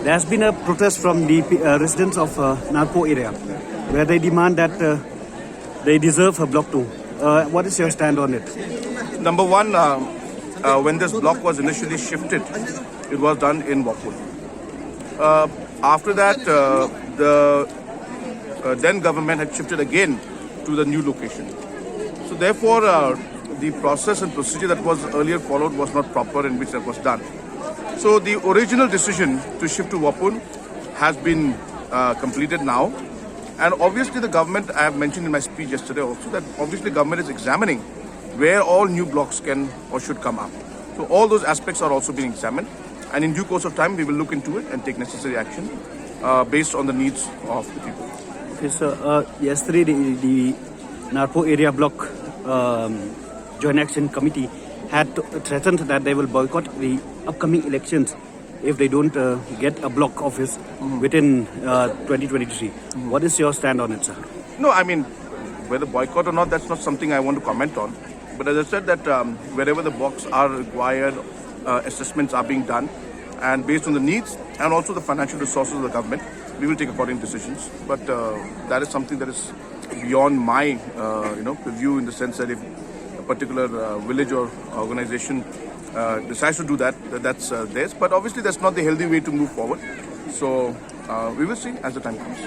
There has been a protest from the residents of Nagpur area where they demand that they deserve a block 2. What is your stand on it? Number one, when this block was initially shifted, it was done in Wakul. After that, the then government had shifted again to the new location. So therefore, the process and procedure that was earlier followed was not proper in which that was done. So the original decision to shift to Wapun has been completed now. And obviously the government, I have mentioned in my speech yesterday also, that obviously government is examining where all new blocks can or should come up. So all those aspects are also being examined. And in due course of time, we will look into it and take necessary action based on the needs of the people. Okay, so yesterday the Nagpur area block Joint Action Committee had threatened that they will boycott the upcoming elections if they don't get a block office within 2023. What is your stand on it, sir? No, I mean, whether boycott or not, that's not something I want to comment on. But as I said, that wherever the blocks are required, assessments are being done, and based on the needs and also the financial resources of the government, we will take according decisions. But that is something that is beyond my review, in the sense that if a particular village or organization decides to do that, that's theirs. But obviously that's not the healthy way to move forward. So we will see as the time comes.